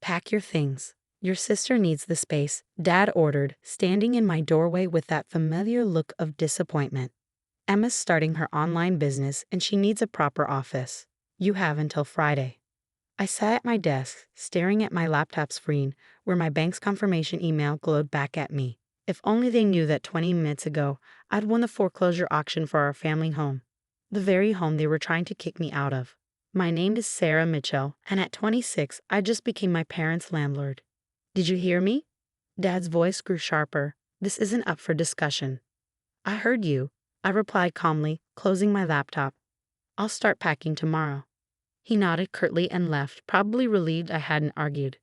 Pack your things. Your sister needs the space, Dad ordered, standing in my doorway with that familiar look of disappointment. Emma's starting her online business and she needs a proper office. You have until Friday. I sat at my desk, staring at my laptop screen, where my bank's confirmation email glowed back at me. If only they knew that 20 minutes ago, I'd won the foreclosure auction for our family home. The very home they were trying to kick me out of. My name is Sarah Mitchell, and at 26, I just became my parents' landlord. Did you hear me? Dad's voice grew sharper. This isn't up for discussion. I heard you, I replied calmly, closing my laptop. I'll start packing tomorrow. He nodded curtly and left, probably relieved I hadn't argued.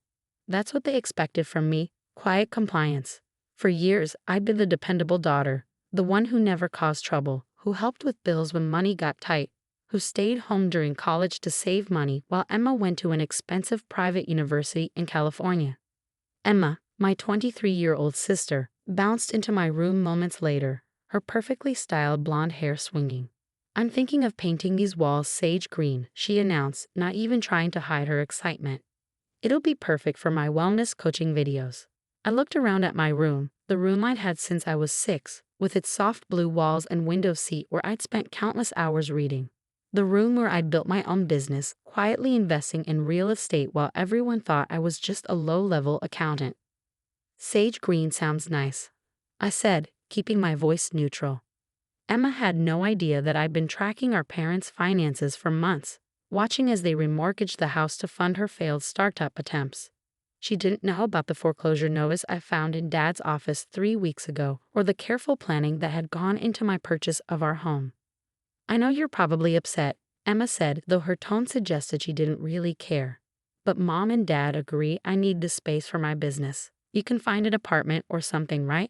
That's what they expected from me, quiet compliance. For years, I'd been the dependable daughter, the one who never caused trouble, who helped with bills when money got tight, who stayed home during college to save money while Emma went to an expensive private university in California. Emma, my 23-year-old sister, bounced into my room moments later, her perfectly styled blonde hair swinging. I'm thinking of painting these walls sage green, she announced, not even trying to hide her excitement. It'll be perfect for my wellness coaching videos. I looked around at my room, the room I'd had since I was 6, with its soft blue walls and window seat where I'd spent countless hours reading. The room where I'd built my own business, quietly investing in real estate while everyone thought I was just a low-level accountant. Sage green sounds nice, I said, keeping my voice neutral. Emma had no idea that I'd been tracking our parents' finances for months, watching as they remortgaged the house to fund her failed startup attempts. She didn't know about the foreclosure notice I found in Dad's office 3 weeks ago, or the careful planning that had gone into my purchase of our home. I know you're probably upset, Emma said, though her tone suggested she didn't really care. But Mom and Dad agree I need the space for my business. You can find an apartment or something, right?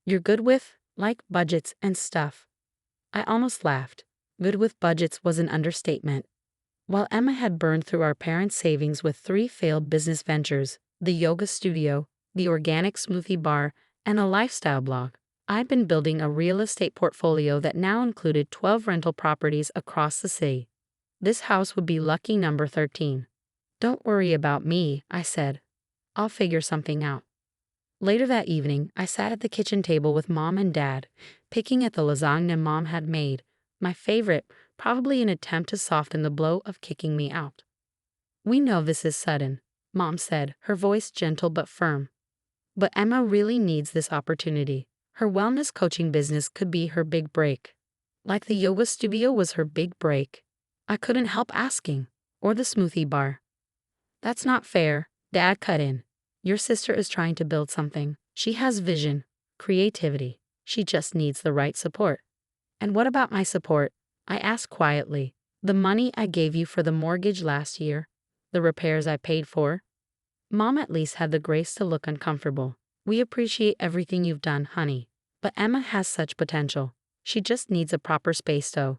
You're good with, like, budgets and stuff. I almost laughed. Good with budgets was an understatement. While Emma had burned through our parents' savings with 3 failed business ventures, the yoga studio, the organic smoothie bar, and a lifestyle blog, I'd been building a real estate portfolio that now included 12 rental properties across the city. This house would be lucky number 13. Don't worry about me, I said. I'll figure something out. Later that evening, I sat at the kitchen table with Mom and Dad, picking at the lasagna Mom had made, my favorite, probably an attempt to soften the blow of kicking me out. We know this is sudden, Mom said, her voice gentle but firm. But Emma really needs this opportunity. Her wellness coaching business could be her big break. Like the yoga studio was her big break. I couldn't help asking. Or the smoothie bar. That's not fair, Dad cut in. Your sister is trying to build something. She has vision, creativity. She just needs the right support. And what about my support? I asked quietly. The money I gave you for the mortgage last year? The repairs I paid for? Mom at least had the grace to look uncomfortable. We appreciate everything you've done, honey. But Emma has such potential. She just needs a proper space though.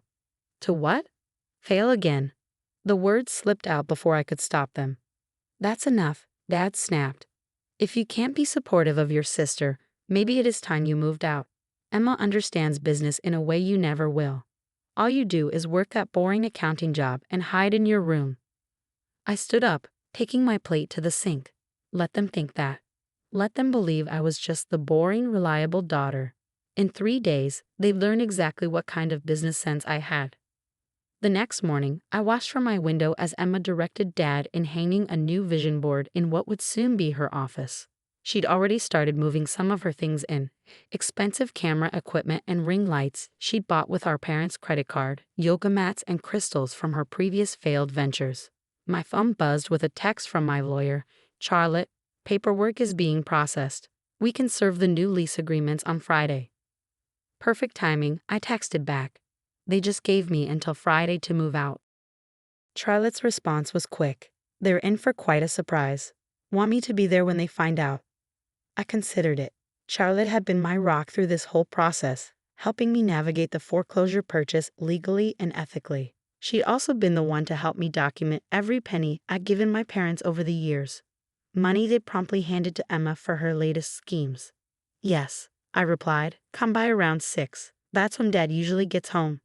To what? Fail again. The words slipped out before I could stop them. That's enough, Dad snapped. If you can't be supportive of your sister, maybe it is time you moved out. Emma understands business in a way you never will. All you do is work that boring accounting job and hide in your room. I stood up, taking my plate to the sink. Let them think that. Let them believe I was just the boring, reliable daughter. In 3 days, they'd learn exactly what kind of business sense I had. The next morning, I watched from my window as Emma directed Dad in hanging a new vision board in what would soon be her office. She'd already started moving some of her things in. Expensive camera equipment and ring lights she'd bought with our parents' credit card, yoga mats and crystals from her previous failed ventures. My phone buzzed with a text from my lawyer. Charlotte, paperwork is being processed. We can serve the new lease agreements on Friday. Perfect timing, I texted back. They just gave me until Friday to move out. Charlotte's response was quick. They're in for quite a surprise. Want me to be there when they find out? I considered it. Charlotte had been my rock through this whole process, helping me navigate the foreclosure purchase legally and ethically. She'd also been the one to help me document every penny I'd given my parents over the years. Money they promptly handed to Emma for her latest schemes. Yes, I replied. Come by around 6. That's when Dad usually gets home.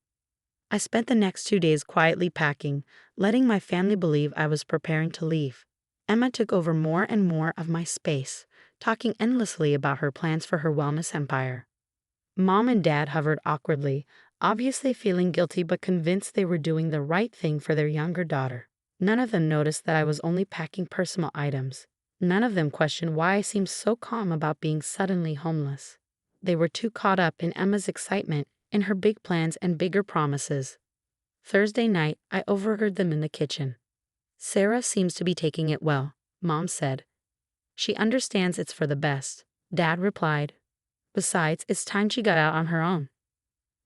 I spent the next 2 days quietly packing, letting my family believe I was preparing to leave. Emma took over more and more of my space, talking endlessly about her plans for her wellness empire. Mom and Dad hovered awkwardly, obviously feeling guilty but convinced they were doing the right thing for their younger daughter. None of them noticed that I was only packing personal items. None of them questioned why I seemed so calm about being suddenly homeless. They were too caught up in Emma's excitement, in her big plans and bigger promises. Thursday night, I overheard them in the kitchen. "Sarah seems to be taking it well," Mom said. "She understands it's for the best," Dad replied. "Besides, it's time she got out on her own.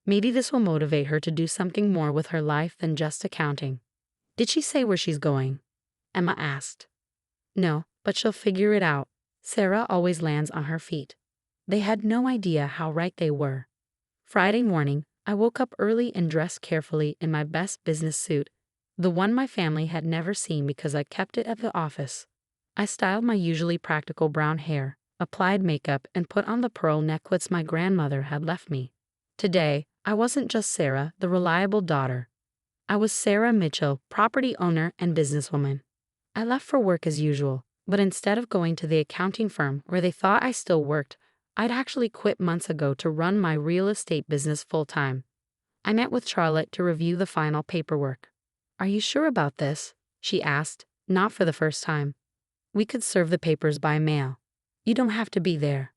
Maybe this will motivate her to do something more with her life than just accounting." "Did she say where she's going?" Emma asked. "No, but she'll figure it out. Sarah always lands on her feet." They had no idea how right they were. Friday morning, I woke up early and dressed carefully in my best business suit, the one my family had never seen because I kept it at the office. I styled my usually practical brown hair, applied makeup, and put on the pearl necklace my grandmother had left me. Today, I wasn't just Sarah, the reliable daughter. I was Sarah Mitchell, property owner and businesswoman. I left for work as usual, but instead of going to the accounting firm where they thought I still worked, I'd actually quit months ago to run my real estate business full-time. I met with Charlotte to review the final paperwork. "Are you sure about this?" she asked, not for the first time. "We could serve the papers by mail. You don't have to be there."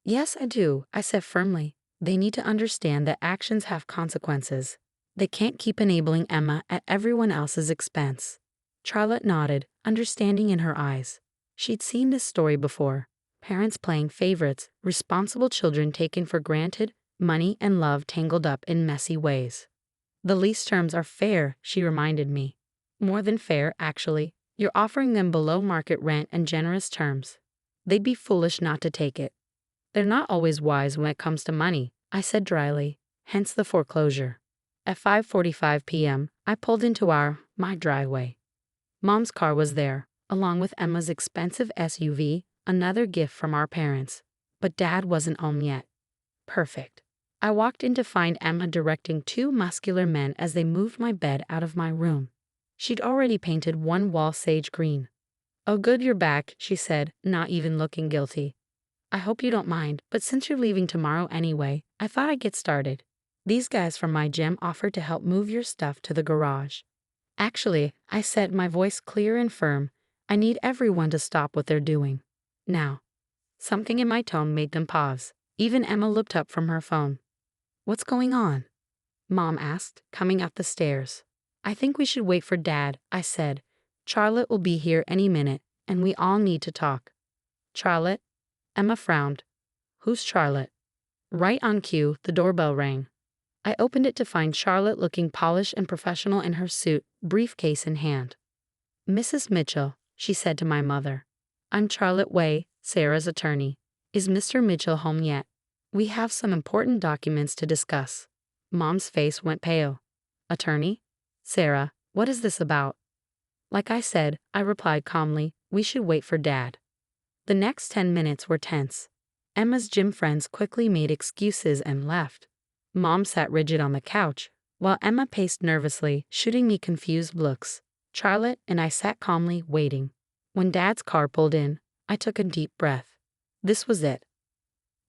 "Yes, I do," I said firmly. "They need to understand that actions have consequences. They can't keep enabling Emma at everyone else's expense." Charlotte nodded, understanding in her eyes. She'd seen this story before. Parents playing favorites, responsible children taken for granted, money and love tangled up in messy ways. "The lease terms are fair," she reminded me. "More than fair, actually. You're offering them below market rent and generous terms. They'd be foolish not to take it." "They're not always wise when it comes to money," I said dryly, hence the foreclosure. At 5:45 p.m., I pulled into my driveway. Mom's car was there, along with Emma's expensive SUV, another gift from our parents. But Dad wasn't home yet. Perfect. I walked in to find Emma directing two muscular men as they moved my bed out of my room. She'd already painted one wall sage green. "Oh, good, you're back," she said, not even looking guilty. "I hope you don't mind, but since you're leaving tomorrow anyway, I thought I'd get started. These guys from my gym offered to help move your stuff to the garage." "Actually," I said, my voice clear and firm, "I need everyone to stop what they're doing. Now." Something in my tone made them pause. Even Emma looked up from her phone. "What's going on?" Mom asked, coming up the stairs. "I think we should wait for Dad," I said. "Charlotte will be here any minute, and we all need to talk." "Charlotte?" Emma frowned. "Who's Charlotte?" Right on cue, the doorbell rang. I opened it to find Charlotte looking polished and professional in her suit, briefcase in hand. "Mrs. Mitchell," she said to my mother. "I'm Charlotte Way, Sarah's attorney. Is Mr. Mitchell home yet? We have some important documents to discuss." Mom's face went pale. "Attorney? Sarah, what is this about?" "Like I said," I replied calmly, "we should wait for Dad." The next 10 minutes were tense. Emma's gym friends quickly made excuses and left. Mom sat rigid on the couch, while Emma paced nervously, shooting me confused looks. Charlotte and I sat calmly, waiting. When Dad's car pulled in, I took a deep breath. This was it.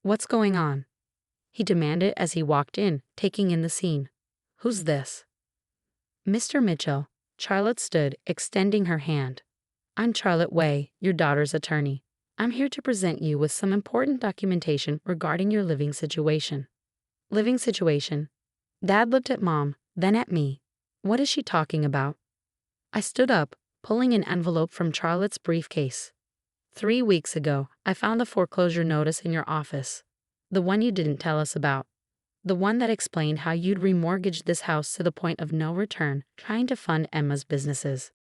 "What's going on?" he demanded as he walked in, taking in the scene. "Who's this?" "Mr. Mitchell." Charlotte stood, extending her hand. "I'm Charlotte Way, your daughter's attorney. I'm here to present you with some important documentation regarding your living situation." "Living situation?" Dad looked at Mom, then at me. "What is she talking about?" I stood up, pulling an envelope from Charlotte's briefcase. 3 weeks ago, I found the foreclosure notice in your office. The one you didn't tell us about. The one that explained how you'd remortgaged this house to the point of no return, trying to fund Emma's businesses."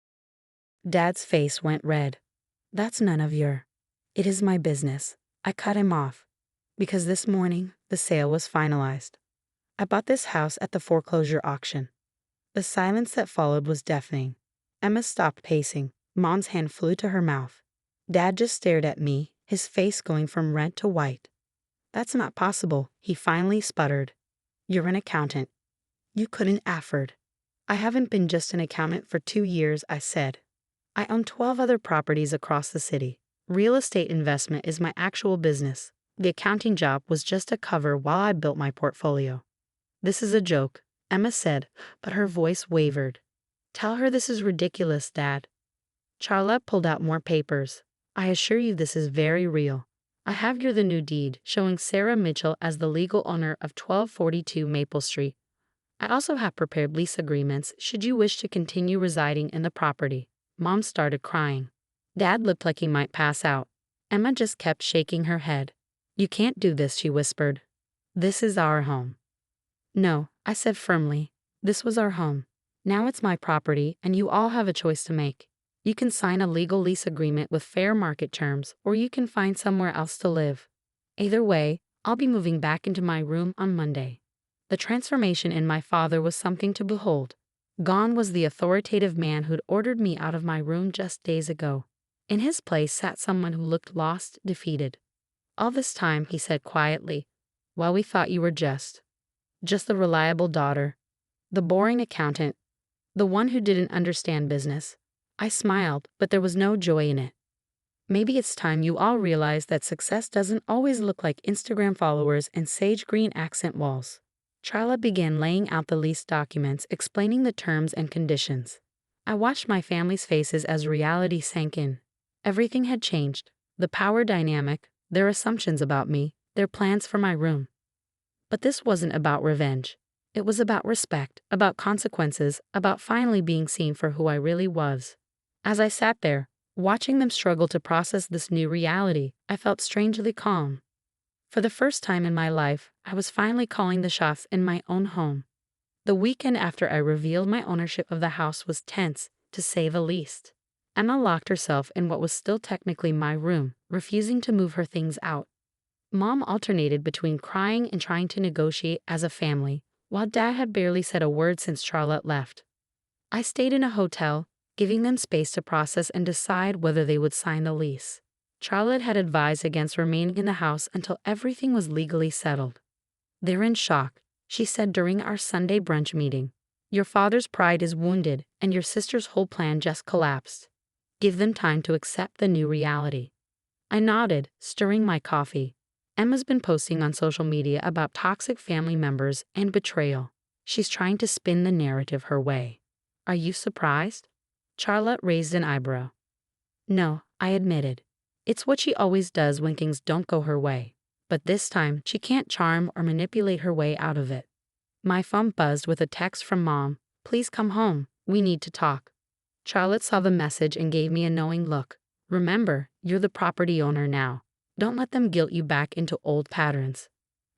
Dad's face went red. "That's none of your—" "It is my business." I cut him off. "Because this morning, the sale was finalized. I bought this house at the foreclosure auction." The silence that followed was deafening. Emma stopped pacing. Mom's hand flew to her mouth. Dad just stared at me, his face going from red to white. "That's not possible," he finally sputtered. "You're an accountant. You couldn't afford." "I haven't been just an accountant for 2 years," I said. I own 12 other properties across the city. Real estate investment is my actual business. The accounting job was just a cover while I built my portfolio. This is a joke, Emma said, but her voice wavered. Tell her this is ridiculous, Dad. Charlotte pulled out more papers. I assure you this is very real. I have here the new deed showing Sarah Mitchell as the legal owner of 1242 Maple Street. I also have prepared lease agreements should you wish to continue residing in the property. Mom started crying. Dad looked like he might pass out. Emma just kept shaking her head. You can't do this, she whispered. This is our home. No, I said firmly. This was our home. Now it's my property, and you all have a choice to make. You can sign a legal lease agreement with fair market terms, or you can find somewhere else to live. Either way, I'll be moving back into my room on Monday. The transformation in my father was something to behold. Gone was the authoritative man who'd ordered me out of my room just days ago. In his place sat someone who looked lost, defeated. All this time, he said quietly, while we thought you were just the reliable daughter, the boring accountant, the one who didn't understand business. I smiled, but there was no joy in it. Maybe it's time you all realize that success doesn't always look like Instagram followers and sage green accent walls. Charla began laying out the lease documents, explaining the terms and conditions. I watched my family's faces as reality sank in. Everything had changed. The power dynamic, their assumptions about me, their plans for my room. But this wasn't about revenge. It was about respect, about consequences, about finally being seen for who I really was. As I sat there, watching them struggle to process this new reality, I felt strangely calm. For the first time in my life, I was finally calling the shots in my own home. The weekend after I revealed my ownership of the house was tense, to say the least. Emma locked herself in what was still technically my room, refusing to move her things out. Mom alternated between crying and trying to negotiate as a family, while Dad had barely said a word since Charlotte left. I stayed in a hotel, giving them space to process and decide whether they would sign the lease. Charlotte had advised against remaining in the house until everything was legally settled. They're in shock, she said during our Sunday brunch meeting. Your father's pride is wounded, and your sister's whole plan just collapsed. Give them time to accept the new reality. I nodded, stirring my coffee. Emma's been posting on social media about toxic family members and betrayal. She's trying to spin the narrative her way. Are you surprised? Charlotte raised an eyebrow. No, I admitted. It's what she always does when things don't go her way. But this time, she can't charm or manipulate her way out of it. My phone buzzed with a text from Mom. Please come home. We need to talk. Charlotte saw the message and gave me a knowing look. Remember, you're the property owner now. Don't let them guilt you back into old patterns.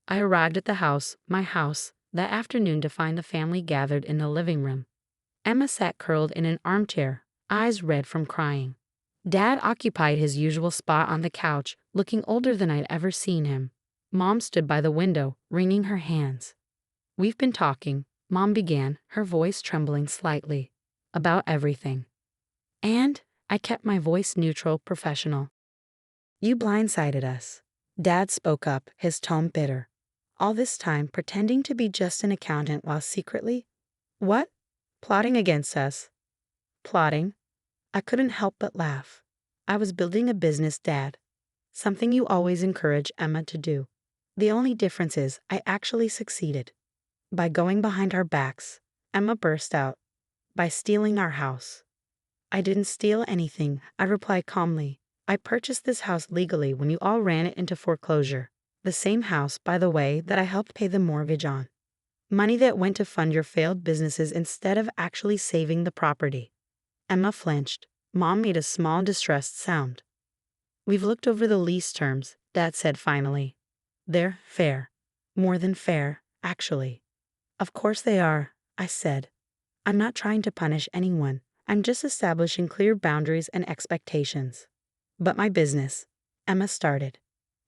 I arrived at the house, my house, that afternoon to find the family gathered in the living room. Emma sat curled in an armchair, eyes red from crying. Dad occupied his usual spot on the couch, looking older than I'd ever seen him. Mom stood by the window, wringing her hands. We've been talking, Mom began, her voice trembling slightly, about everything. And I kept my voice neutral, professional. You blindsided us. Dad spoke up, his tone bitter. All this time pretending to be just an accountant while secretly... What? Plotting against us. Plotting? I couldn't help but laugh. I was building a business, Dad. Something you always encourage Emma to do. The only difference is I actually succeeded. By going behind our backs, Emma burst out. By stealing our house. I didn't steal anything, I replied calmly. I purchased this house legally when you all ran it into foreclosure. The same house, by the way, that I helped pay the mortgage on. Money that went to fund your failed businesses instead of actually saving the property. Emma flinched. Mom made a small distressed sound. We've looked over the lease terms, Dad said finally. They're fair. More than fair, actually. Of course they are, I said. I'm not trying to punish anyone. I'm just establishing clear boundaries and expectations. But my business, Emma started.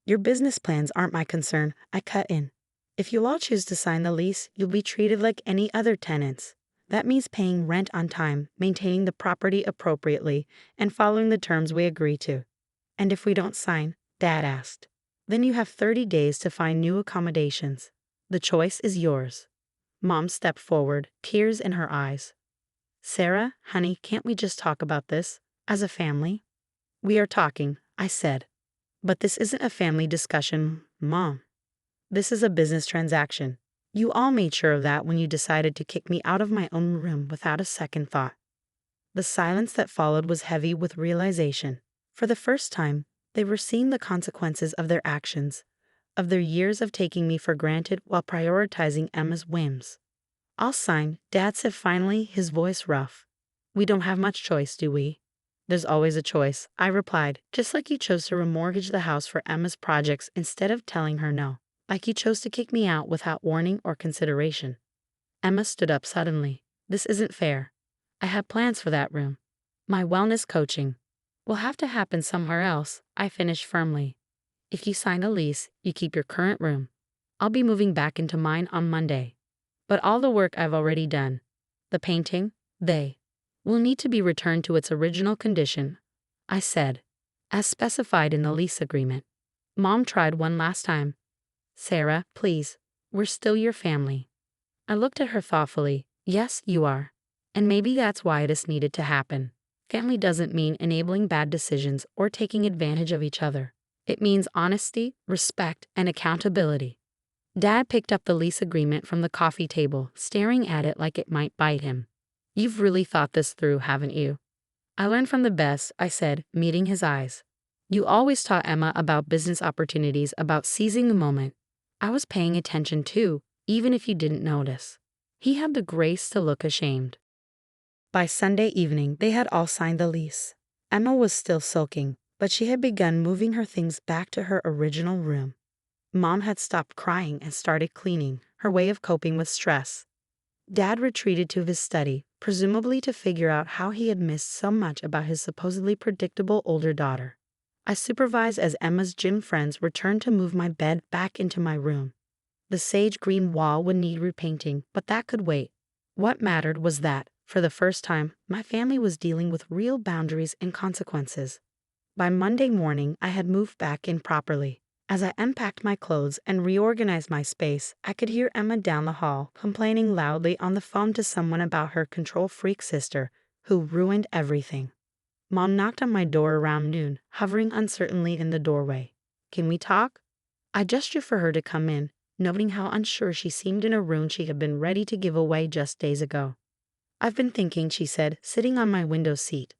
Your business plans aren't my concern, I cut in. If you'll all choose to sign the lease, you'll be treated like any other tenants. That means paying rent on time, maintaining the property appropriately, and following the terms we agree to. And if we don't sign, Dad asked, then you have 30 days to find new accommodations. The choice is yours. Mom stepped forward, tears in her eyes. Sarah, honey, can't we just talk about this? As a family, we are talking, I said. But this isn't a family discussion, Mom. This is a business transaction. You all made sure of that when you decided to kick me out of my own room without a second thought. The silence that followed was heavy with realization. For the first time, they were seeing the consequences of their actions, of their years of taking me for granted while prioritizing Emma's whims. I'll sign, Dad said finally, his voice rough. We don't have much choice, do we? There's always a choice, I replied, just like you chose to remortgage the house for Emma's projects instead of telling her no, like you chose to kick me out without warning or consideration. Emma stood up suddenly. This isn't fair. I have plans for that room. My wellness coaching will have to happen somewhere else, I finished firmly. If you sign a lease, you keep your current room. I'll be moving back into mine on Monday. But all the work I've already done, the painting, will need to be returned to its original condition, I said, as specified in the lease agreement. Mom tried one last time. Sarah, please, we're still your family. I looked at her thoughtfully. Yes, you are. And maybe that's why this needed to happen. Family doesn't mean enabling bad decisions or taking advantage of each other. It means honesty, respect, and accountability. Dad picked up the lease agreement from the coffee table, staring at it like it might bite him. You've really thought this through, haven't you? I learned from the best, I said, meeting his eyes. You always taught Emma about business opportunities, about seizing the moment. I was paying attention too, even if you didn't notice. He had the grace to look ashamed. By Sunday evening, they had all signed the lease. Emma was still sulking, but she had begun moving her things back to her original room. Mom had stopped crying and started cleaning, her way of coping with stress. Dad retreated to his study, presumably to figure out how he had missed so much about his supposedly predictable older daughter. I supervised as Emma's gym friends returned to move my bed back into my room. The sage green wall would need repainting, but that could wait. What mattered was that, for the first time, my family was dealing with real boundaries and consequences. By Monday morning, I had moved back in properly. As I unpacked my clothes and reorganized my space, I could hear Emma down the hall, complaining loudly on the phone to someone about her control-freak sister, who ruined everything. Mom knocked on my door around noon, hovering uncertainly in the doorway. Can we talk? I gestured for her to come in, noting how unsure she seemed in a room she had been ready to give away just days ago. I've been thinking, she said, sitting on my window seat.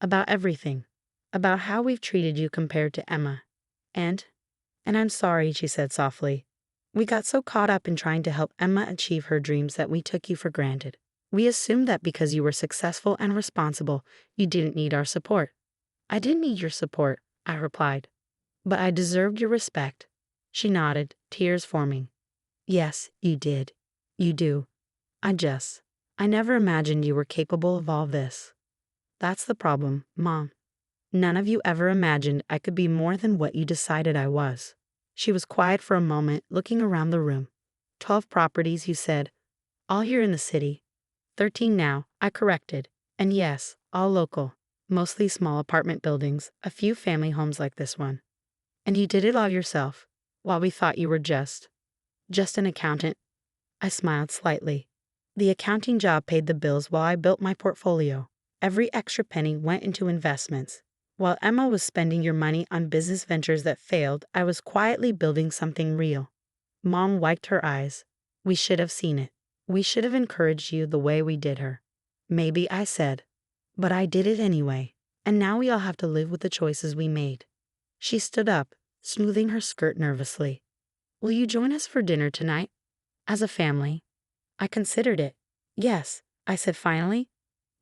About everything. About how we've treated you compared to Emma. And I'm sorry, she said softly. We got so caught up in trying to help Emma achieve her dreams that we took you for granted. We assumed that because you were successful and responsible, you didn't need our support. I didn't need your support, I replied. But I deserved your respect. She nodded, tears forming. Yes, you did. You do. I never imagined you were capable of all this. That's the problem, Mom. None of you ever imagined I could be more than what you decided I was. She was quiet for a moment, looking around the room. 12 properties, you said. All here in the city. 13 now, I corrected. And yes, all local. Mostly small apartment buildings, a few family homes like this one. And you did it all yourself, while we thought you were just an accountant. I smiled slightly. The accounting job paid the bills while I built my portfolio. Every extra penny went into investments. While Emma was spending your money on business ventures that failed, I was quietly building something real. Mom wiped her eyes. We should have seen it. We should have encouraged you the way we did her. Maybe, I said. But I did it anyway. And now we all have to live with the choices we made. She stood up, smoothing her skirt nervously. Will you join us for dinner tonight? As a family. I considered it. Yes, I said finally.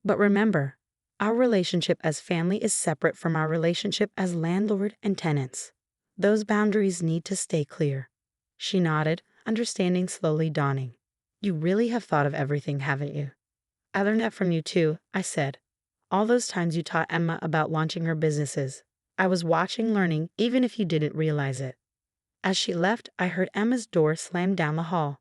But remember, our relationship as family is separate from our relationship as landlord and tenants. Those boundaries need to stay clear. She nodded, understanding slowly dawning. You really have thought of everything, haven't you? I learned that from you too, I said. All those times you taught Emma about launching her businesses. I was watching, learning, even if you didn't realize it. As she left, I heard Emma's door slam down the hall.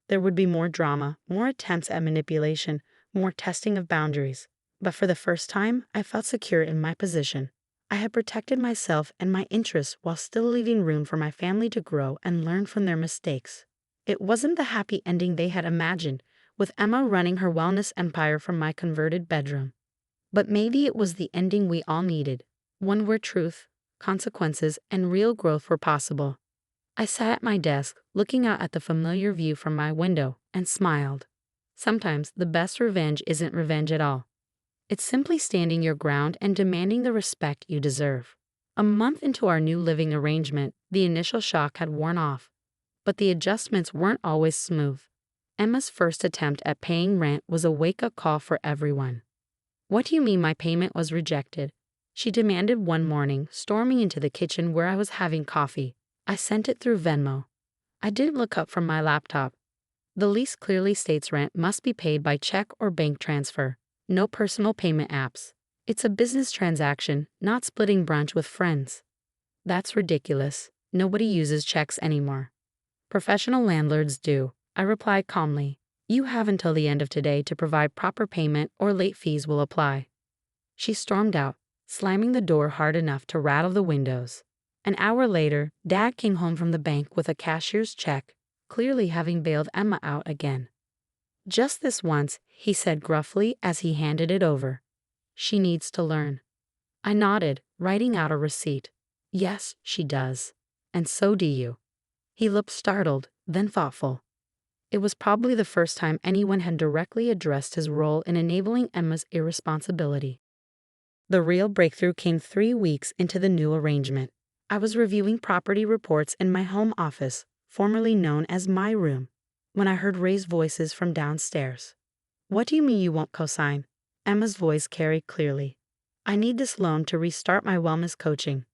There would be more drama, more attempts at manipulation, more testing of boundaries. But for the first time, I felt secure in my position. I had protected myself and my interests while still leaving room for my family to grow and learn from their mistakes. It wasn't the happy ending they had imagined, with Emma running her wellness empire from my converted bedroom. But maybe it was the ending we all needed, one where truth, consequences, and real growth were possible. I sat at my desk, looking out at the familiar view from my window, and smiled. Sometimes the best revenge isn't revenge at all. It's simply standing your ground and demanding the respect you deserve. A month into our new living arrangement, the initial shock had worn off, but the adjustments weren't always smooth. Emma's first attempt at paying rent was a wake-up call for everyone. "What do you mean my payment was rejected?" she demanded one morning, storming into the kitchen where I was having coffee. "I sent it through Venmo. I didn't look up from my laptop. The lease clearly states rent must be paid by check or bank transfer. No personal payment apps. It's a business transaction, not splitting brunch with friends." "That's ridiculous. Nobody uses checks anymore." "Professional landlords do," I replied calmly. "You have until the end of today to provide proper payment or late fees will apply." She stormed out, slamming the door hard enough to rattle the windows. An hour later, Dad came home from the bank with a cashier's check, clearly having bailed Emma out again. "Just this once," he said gruffly as he handed it over. "She needs to learn." I nodded, writing out a receipt. "Yes, she does. And so do you." He looked startled, then thoughtful. It was probably the first time anyone had directly addressed his role in enabling Emma's irresponsibility. The real breakthrough came 3 weeks into the new arrangement. I was reviewing property reports in my home office, formerly known as my room, when I heard raised voices from downstairs. "What do you mean you won't co-sign?" Emma's voice carried clearly. "I need this loan to restart my wellness coaching."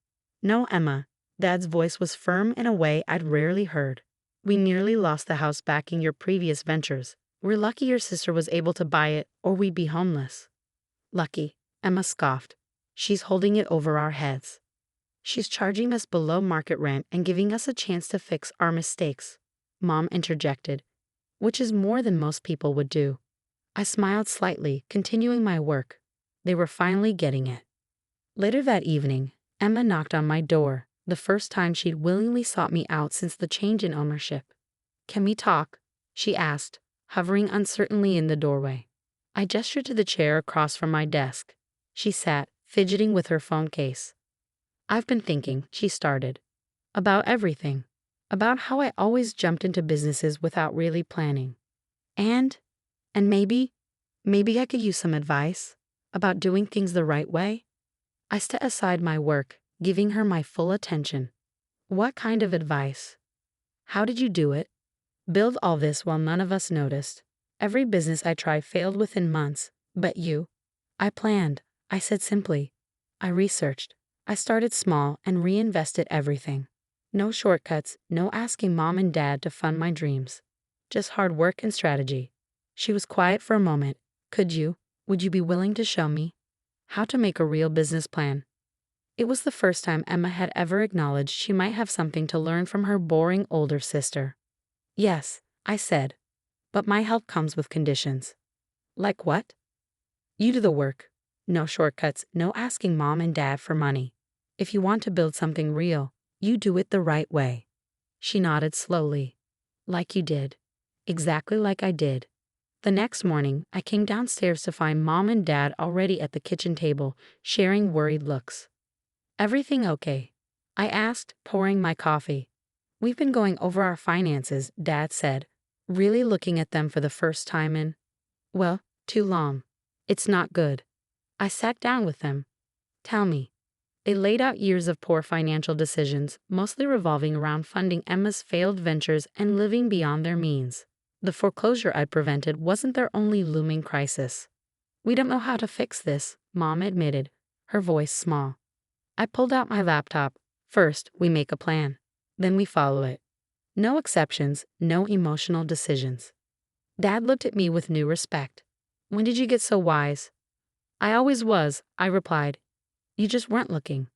"No, Emma." Dad's voice was firm in a way I'd rarely heard. "We nearly lost the house backing your previous ventures. We're lucky your sister was able to buy it, or we'd be homeless." "Lucky," Emma scoffed. "She's holding it over our heads. She's charging us below market rent and giving us a chance to fix our mistakes," Mom interjected, "which is more than most people would do." I smiled slightly, continuing my work. They were finally getting it. Later that evening, Emma knocked on my door, the first time she'd willingly sought me out since the change in ownership. "Can we talk?" she asked, hovering uncertainly in the doorway. I gestured to the chair across from my desk. She sat, fidgeting with her phone case. "I've been thinking," she started, "about everything. About how I always jumped into businesses without really planning. And maybe I could use some advice about doing things the right way." I set aside my work, giving her my full attention. "What kind of advice? How did you do it?" "Build all this while none of us noticed. Every business I tried failed within months, but you." "I planned," I said simply. "I researched. I started small and reinvested everything. No shortcuts, no asking Mom and Dad to fund my dreams. Just hard work and strategy." She was quiet for a moment. Would you be willing to show me how to make a real business plan?" It was the first time Emma had ever acknowledged she might have something to learn from her boring older sister. "Yes," I said, "but my help comes with conditions." "Like what?" "You do the work. No shortcuts, no asking Mom and Dad for money. If you want to build something real, you do it the right way." She nodded slowly. "Like you did." Exactly like I did. The next morning, I came downstairs to find Mom and Dad already at the kitchen table, sharing worried looks. "Everything okay?" I asked, pouring my coffee. "We've been going over our finances," Dad said, really looking at them for the first time in, well, too long. "It's not good." I sat down with them. "Tell me." They laid out years of poor financial decisions, mostly revolving around funding Emma's failed ventures and living beyond their means. The foreclosure I'd prevented wasn't their only looming crisis. "We don't know how to fix this," Mom admitted, her voice small. I pulled out my laptop. "First, we make a plan. Then we follow it. No exceptions, no emotional decisions." Dad looked at me with new respect. "When did you get so wise?" "I always was," I replied. "You just weren't looking."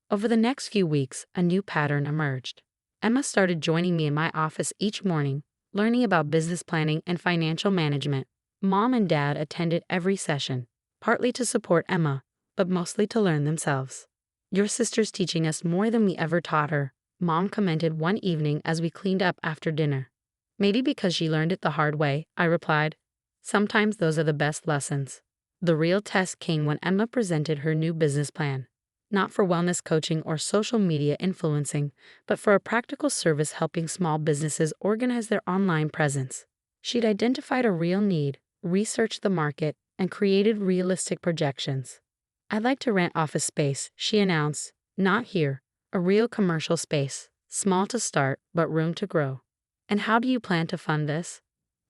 Over the next few weeks, a new pattern emerged. Emma started joining me in my office each morning, learning about business planning and financial management. Mom and Dad attended every session, partly to support Emma, but mostly to learn themselves. "Your sister's teaching us more than we ever taught her," Mom commented one evening as we cleaned up after dinner. "Maybe because she learned it the hard way," I replied. "Sometimes those are the best lessons." The real test came when Emma presented her new business plan. Not for wellness coaching or social media influencing, but for a practical service helping small businesses organize their online presence. She'd identified a real need, researched the market, and created realistic projections. "I'd like to rent office space," she announced. "Not here. A real commercial space. Small to start, but room to grow." "And how do you plan to fund this?"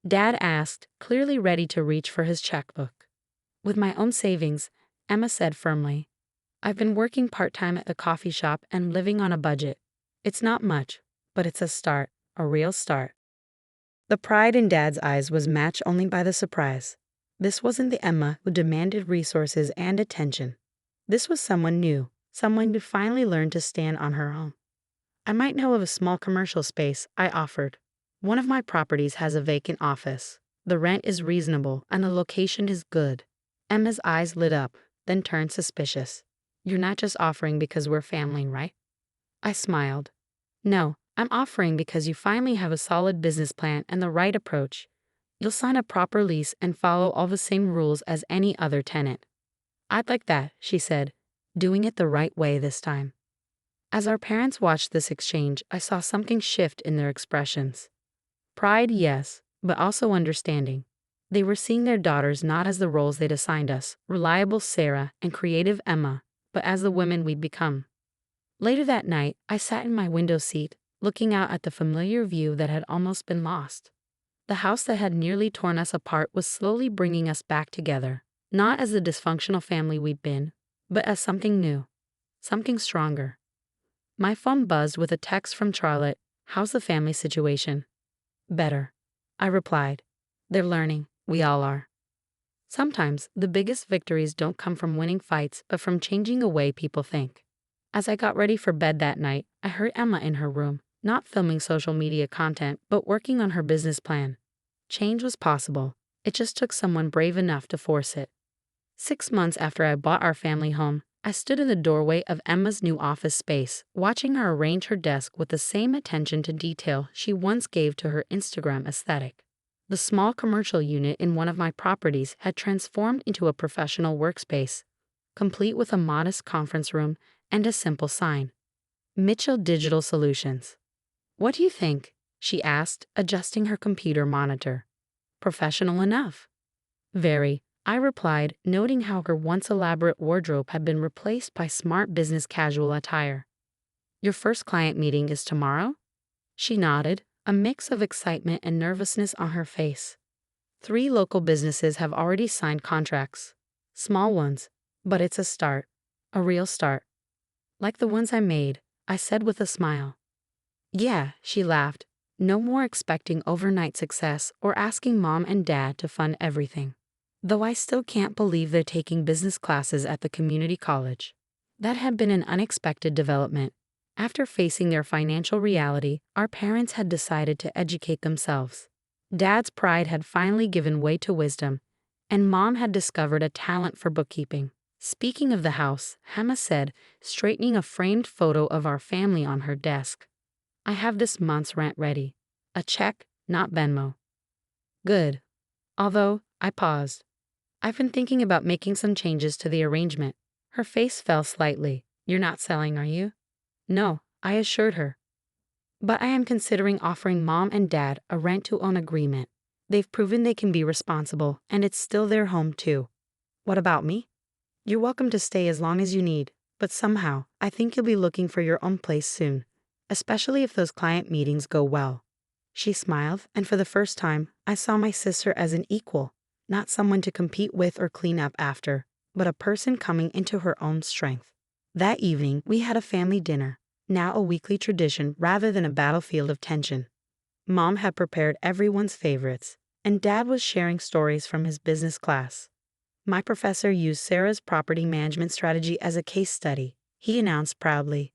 Dad asked, clearly ready to reach for his checkbook. "With my own savings," Emma said firmly. "I've been working part-time at the coffee shop and living on a budget. It's not much, but it's a start, a real start." The pride in Dad's eyes was matched only by the surprise. This wasn't the Emma who demanded resources and attention. This was someone new, someone who finally learned to stand on her own. "I might know of a small commercial space," I offered. "One of my properties has a vacant office. The rent is reasonable and the location is good." Emma's eyes lit up, then turned suspicious. "You're not just offering because we're family, right?" I smiled. "No, I'm offering because you finally have a solid business plan and the right approach. You'll sign a proper lease and follow all the same rules as any other tenant." "I'd like that," she said, doing it the right way this time. As our parents watched this exchange, I saw something shift in their expressions. Pride, yes, but also understanding. They were seeing their daughters not as the roles they'd assigned us, reliable Sarah and creative Emma, but as the women we'd become. Later that night, I sat in my window seat, looking out at the familiar view that had almost been lost. The house that had nearly torn us apart was slowly bringing us back together, not as the dysfunctional family we'd been, but as something new, something stronger. My phone buzzed with a text from Charlotte. "How's the family situation?" "Better," I replied. "They're learning. We all are." Sometimes the biggest victories don't come from winning fights, but from changing the way people think. As I got ready for bed that night, I heard Emma in her room, not filming social media content, but working on her business plan. Change was possible. It just took someone brave enough to force it. 6 months after I bought our family home, I stood in the doorway of Emma's new office space, watching her arrange her desk with the same attention to detail she once gave to her Instagram aesthetic. The small commercial unit in one of my properties had transformed into a professional workspace, complete with a modest conference room and a simple sign. "Mitchell Digital Solutions." "What do you think?" she asked, adjusting her computer monitor. "Professional enough." "Very," I replied, noting how her once elaborate wardrobe had been replaced by smart business casual attire. "Your first client meeting is tomorrow?" She nodded, a mix of excitement and nervousness on her face. 3 local businesses have already signed contracts. Small ones, but it's a start. A real start. "Like the ones I made," I said with a smile. "Yeah," she laughed. "No more expecting overnight success or asking mom and dad to fund everything. Though I still can't believe they're taking business classes at the community college." That had been an unexpected development. After facing their financial reality, our parents had decided to educate themselves. Dad's pride had finally given way to wisdom, and Mom had discovered a talent for bookkeeping. Speaking of the house, Emma said, straightening a framed photo of our family on her desk, "I have this month's rent ready. A check, not Venmo." "Good." Although, I paused. "I've been thinking about making some changes to the arrangement." Her face fell slightly. "You're not selling, are you?" "No," I assured her. "But I am considering offering Mom and Dad a rent-to-own agreement. They've proven they can be responsible, and it's still their home too." "What about me?" "You're welcome to stay as long as you need, but somehow, I think you'll be looking for your own place soon, especially if those client meetings go well." She smiled, and for the first time, I saw my sister as an equal, not someone to compete with or clean up after, but a person coming into her own strength. That evening, we had a family dinner, now a weekly tradition rather than a battlefield of tension. Mom had prepared everyone's favorites, and Dad was sharing stories from his business class. My professor used Sarah's property management strategy as a case study, he announced proudly.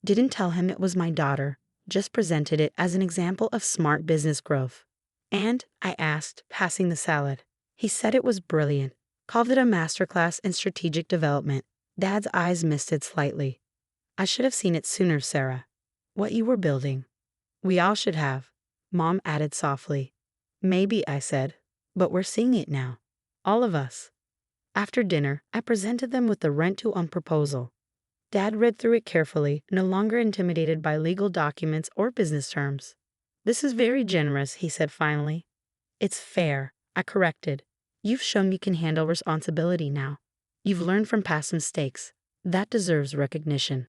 Didn't tell him it was my daughter, just presented it as an example of smart business growth. "And?" I asked, passing the salad. He said it was brilliant, called it a masterclass in strategic development. Dad's eyes misted slightly. "I should have seen it sooner, Sarah. What you were building." "We all should have," Mom added softly. "Maybe," I said, "but we're seeing it now. All of us." After dinner, I presented them with the rent-to-own proposal. Dad read through it carefully, no longer intimidated by legal documents or business terms. "This is very generous," he said finally. "It's fair," I corrected. "You've shown you can handle responsibility now. You've learned from past mistakes. That deserves recognition."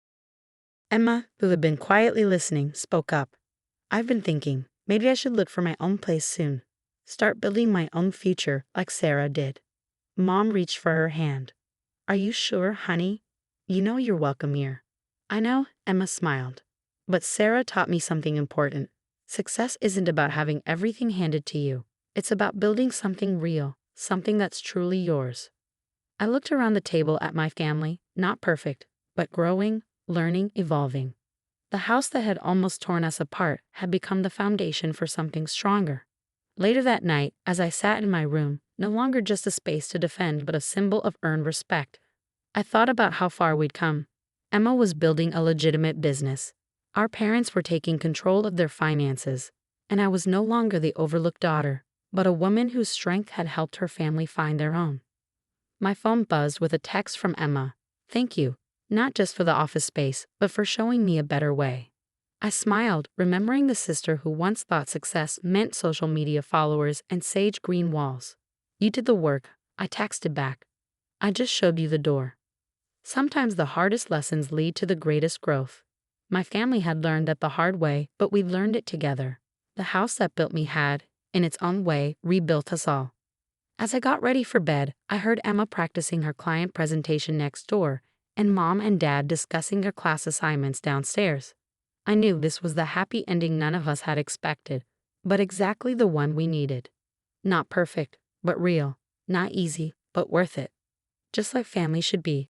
Emma, who had been quietly listening, spoke up. "I've been thinking, maybe I should look for my own place soon. Start building my own future like Sarah did." Mom reached for her hand. "Are you sure, honey? You know you're welcome here." "I know," Emma smiled. "But Sarah taught me something important. Success isn't about having everything handed to you. It's about building something real, something that's truly yours." I looked around the table at my family, not perfect, but growing, learning, evolving. The house that had almost torn us apart had become the foundation for something stronger. Later that night, as I sat in my room, no longer just a space to defend but a symbol of earned respect, I thought about how far we'd come. Emma was building a legitimate business. Our parents were taking control of their finances, and I was no longer the overlooked daughter, but a woman whose strength had helped her family find their own. My phone buzzed with a text from Emma. "Thank you, not just for the office space, but for showing me a better way." I smiled, remembering the sister who once thought success meant social media followers and sage green walls. "You did the work," I texted back. "I just showed you the door." Sometimes the hardest lessons lead to the greatest growth. My family had learned that the hard way, but we learned it together. The house that built me had, in its own way, rebuilt us all. As I got ready for bed, I heard Emma practicing her client presentation next door, and Mom and Dad discussing their class assignments downstairs. I knew this was the happy ending none of us had expected, but exactly the one we needed. Not perfect, but real. Not easy, but worth it. Just like family should be.